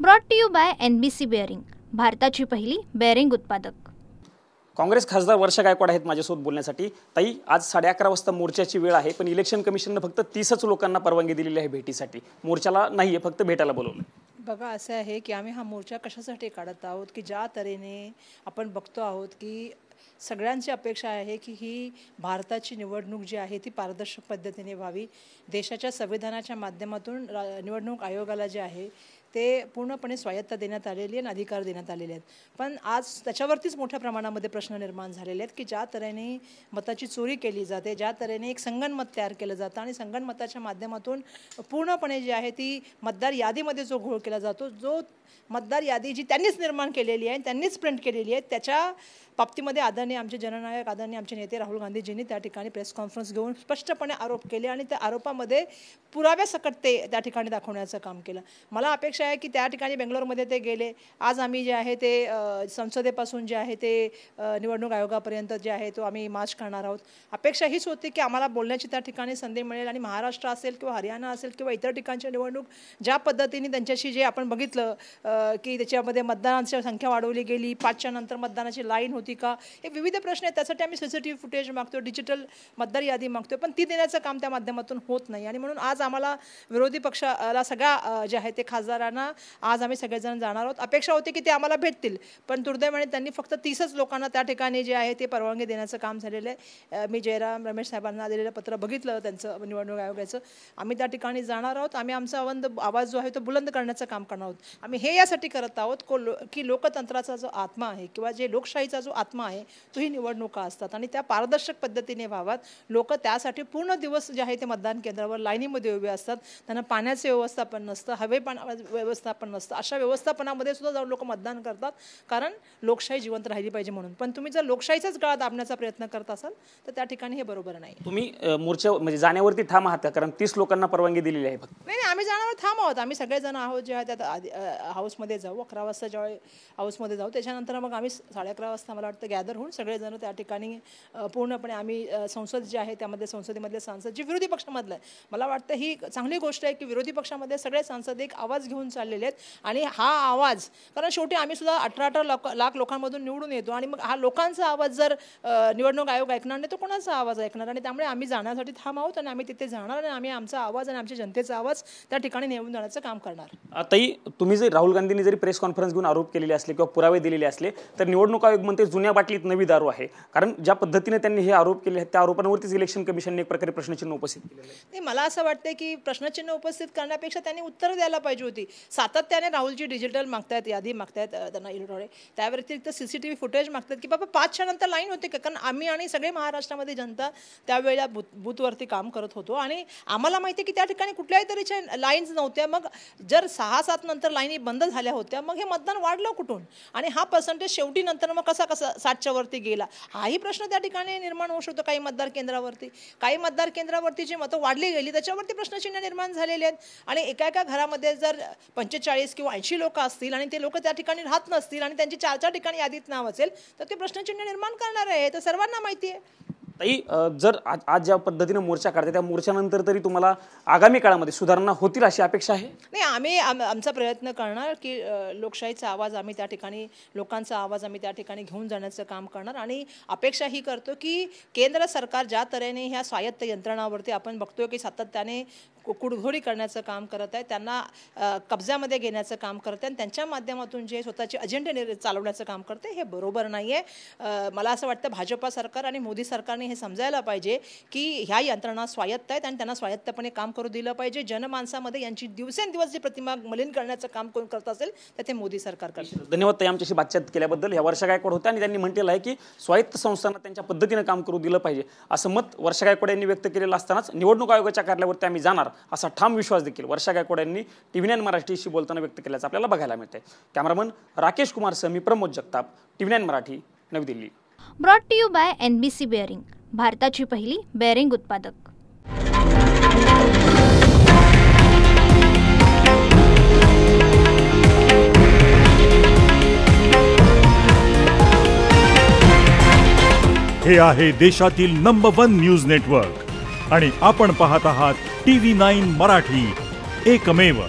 Brought to you by NBC bearing, भारताची पहिली bearing उत्पादक। काँग्रेस खासदार वर्षा गायकवाड आहेत माझ्यासोबत बोलण्यासाठी। ताई, आज 11:30 वाजता मोर्चाची वेळ आहे, पण इलेक्शन कमिशनने फक्त 30च लोकांना परवानगी दिलेली आहे भेटीसाठी। मोर्चाला नाहीये, फक्त भेटायला बोलवलं। बघा, असं आहे की आम्ही हा मोर्चा कशासाठी काढत आहोत की ज्या तऱ्हेने आपण बघतो आहोत की सगळ्यांची अपेक्षा आहे की ही भारताची निवडणूक जी आहे ती पारदर्शक पद्धतीने व्हावी। देशाच्या संविधानाच्या माध्यमातून निवडणूक आयोगाला जे आहे ते पूर्णपणे स्वायत्ता देण्यात आलेली आणि अधिकार देण्यात आलेले आहेत, पण आज त्याच्यावरतीच मोठ्या प्रमाणामध्ये प्रश्न निर्माण झालेले आहेत की ज्या तऱ्हेने मताची चोरी केली जाते, ज्या तऱ्हेने एक संगणमत तयार केलं जातं आणि संगणमताच्या माध्यमातून पूर्णपणे जी आहे ती मतदार यादीमध्ये जो घोळ केला जातो, जो मतदार यादी जी त्यांनीच निर्माण केलेली आहे, त्यांनीच प्रिंट केलेली आहे, त्याच्या बाबतीमध्ये आदरणीय आमचे जननायक आदरणीय आमचे नेते राहुल गांधीजींनी त्या ठिकाणी प्रेस कॉन्फरन्स घेऊन स्पष्टपणे आरोप केले आणि त्या आरोपामध्ये पुराव्यासकट ते त्या ठिकाणी दाखवण्याचं काम केलं। मला अपेक्षा आहे की त्या ठिकाणी बेंगलोरमध्ये ते गेले। आज आम्ही जे आहे ते संसदेपासून जे आहे ते निवडणूक आयोगापर्यंत जे आहे तो आम्ही मार्च करणार आहोत। अपेक्षा हीच होती की आम्हाला बोलण्याची त्या ठिकाणी संधी मिळेल आणि महाराष्ट्र असेल किंवा हरियाणा असेल किंवा इतर ठिकाणच्या निवडणूक ज्या पद्धतीने त्यांच्याशी जे आपण बघितलं की त्याच्यामध्ये मतदानाची संख्या वाढवली गेली, 5च्या नंतर मतदानाची लाईन होती का, हे विविध प्रश्न आहेत। त्यासाठी आम्ही CCTV फुटेज मागतो, डिजिटल मतदार यादी मागतो, पण ती देण्याचं काम त्या माध्यमातून होत नाही आणि म्हणून आज आम्हाला विरोधी पक्षाला सगळ्या जे आहे ते खासदारांना आज आम्ही सगळेजण जाणार आहोत। अपेक्षा होती की ते आम्हाला भेटतील, पण दुर्दैवाने त्यांनी फक्त 30च लोकांना त्या ठिकाणी जे आहे ते परवानगी देण्याचं काम झालेलं आहे। मी जयराम रमेश साहेबांना दिलेलं पत्र बघितलं त्यांचं निवडणूक आयोगाचं। आम्ही त्या ठिकाणी जाणार आहोत, आम्ही आमचा आवाज जो आहे तो बुलंद करण्याचं काम करणार आहोत। आम्ही हे यासाठी करत आहोत की लोकतंत्राचा जो आत्मा आहे किंवा जे लोकशाहीचा जो आत्मा आहे तोही निवडणुका असतात आणि त्या पारदर्शक पद्धतीने व्हाव्यात। लोक त्यासाठी पूर्ण दिवस जे आहे ते मतदान केंद्रावर लाईनीमध्ये उभे असतात, त्यांना पाण्याचे व्यवस्थापन नसतं, व्यवस्थापन नसतं, अशा व्यवस्थापनामध्ये सुद्धा जाऊन लोक मतदान करतात, कारण लोकशाही जिवंत राहिली पाहिजे म्हणून। पण तुम्ही जर लोकशाहीचाच गळा दाबण्याचा प्रयत्न करत असाल तर त्या ठिकाणी हे बरोबर नाही। तुम्ही मोर्चा म्हणजे जाण्यावरती ठाम आहात, कारण 30 लोकांना परवानगी दिलेली आहे फक्त? नाही, आम्ही जाण्यावर ठाम आहोत। आम्ही सगळेजण आहोत जे आहे त्या हाऊसमध्ये जाऊ, 11 वाजता ज्यावेळी हाऊसमध्ये जाऊ, त्याच्यानंतर मग आम्ही 11:30 वाजता मला वाटतं गॅदर होऊन सगळेजण त्या ठिकाणी पूर्णपणे आम्ही संसद जे आहे त्यामध्ये संसदेमधले सांसद जे विरोधी पक्षामधलं आहे, मला वाटतं ही चांगली गोष्ट आहे की विरोधी पक्षामध्ये सगळे सांसद एक आवाज घेऊन चाललेले आहेत आणि हा आवाज, कारण शेवटी आम्ही सुद्धा 18 लाख लोकांमधून निवडून येतो आणि मग हा लोकांचा आवाज जर निवडणूक आयोग ऐकणार नाही तर कोणाचा आवाज ऐकणार, आणि त्यामुळे आम्ही जाण्यासाठी ठाम आहोत आणि आम्ही तिथे जाणार आणि आम्ही आमचा आवाज आणि आमच्या जनतेचा आवाज त्या ठिकाणी नेऊन जाण्याचं काम करणार। आताही तुम्ही जर राहुल गांधींनी जरी प्रेस कॉन्फरन्स घेऊन आरोप केलेले असले किंवा पुरावे दिलेले असले तर निवडणूक आयोग म्हणते जुन्या बाटलीत नवी दारू आहे, कारण ज्या पद्धतीने त्यांनी हे आरोप केले आहेत त्या आरोपांवरतीच इलेक्शन कमिशनने एक प्रकारे प्रश्नचिन्ह उपस्थित केलेलं आहे। नाही, मला असं वाटतं की प्रश्नचिन्ह उपस्थित करण्यापेक्षा त्यांनी उत्तर द्यायला पाहिजे होती। सातत्याने राहुलजी डिजिटल मागतायत, यादी मागतायत त्यांना इलेक्ट्रॉनिक, त्या व्यतिरिक्त CCTV फुटेज मागतात की बाबा 5च्या नंतर लाईन होते का, कारण आम्ही आणि सगळे महाराष्ट्रामध्ये जनता त्यावेळेला बूथवरती काम करत होतो आणि आम्हाला माहिती आहे की त्या ठिकाणी कुठल्याही तऱ्हेच्या लाईन्स नव्हत्या। मग जर 6-7 नंतर लाईनी बंद झाल्या होत्या, मग हे मतदान वाढलं कुठून आणि हा पर्सेंटेज शेवटी नंतर मग कसा 60च्या वरती गेला, हाही प्रश्न त्या ठिकाणी निर्माण होऊ शकतो। काही मतदार केंद्रावरती जी मतं वाढली गेली त्याच्यावरती प्रश्नचिन्ह निर्माण झालेले आहेत आणि एका घरामध्ये जर 45 किंवा 80 लोक असतील आणि ते लोक त्या ठिकाणी राहत नसतील आणि त्यांची 4 ठिकाणी यादीत नाव असेल तर ते प्रश्नचिन्ह निर्माण करणार आहे, तर सर्वांना माहिती आहे। ताई, जर आज ज्या पद्धतीने मोर्चा काढते त्या मोर्चानंतर तरी तुम्हाला आगामी काळामध्ये सुधारणा होतील अशी अपेक्षा आहे? नाही, आम्ही आमचा प्रयत्न करणार की लोकशाहीचा आवाज आम्ही त्या ठिकाणी, लोकांचा आवाज आम्ही त्या ठिकाणी घेऊन जाण्याचं काम करणार आणि अपेक्षा ही करतो की केंद्र सरकार ज्या तऱ्हेने ह्या स्वायत्त यंत्रणावरती आपण बघतोय की सातत्याने कुडघोडी करण्याचं काम करत आहे, त्यांना कब्जामध्ये घेण्याचं काम करते आणि त्यांच्या माध्यमातून जे स्वतःचे अजेंडे चालवण्याचं काम करते, हे बरोबर नाही आहे। मला असं वाटतं भाजपा सरकार आणि मोदी सरकारने हे समजायला पाहिजे की ह्या यंत्रणा स्वायत्त आहेत आणि त्यांना स्वायत्तपणे काम करू दिलं पाहिजे। जनमानसामध्ये यांची दिवसेंदिवस जी प्रतिमा मलिन करण्याचं काम कोण करत असेल तर ते मोदी सरकार करते। धन्यवाद ताई आमच्याशी बातचीत केल्याबद्दल। ह्या वर्षा गायकवाड होत्या आणि त्यांनी म्हटलेलं आहे की स्वायत्त संस्थांना त्यांच्या पद्धतीने काम करू दिलं पाहिजे, असं मत वर्षा गायकवाड यांनी व्यक्त केलेलं असतानाच निवडणूक आयोगाच्या कार्यालयावरती आम्ही जाणार असा ठाम विश्वास देखील वर्षा गायकवाड यांनी TV9 मराठीशी बोलताना व्यक्त केल्याचं आपल्याला बघायला मिळतंय। कॅमेरामन राकेश कुमार सह मी Pramod Jagtap, TV9 Marathi, Navi Delhi. Brought to you by NBC bearing, भारताची पहिली बेअरिंग उत्पादक। हे आहे देशातील नंबर 1 न्यूज नेटवर्क आणि आपण पाहत आहात TV9 मराठी, एकमेव।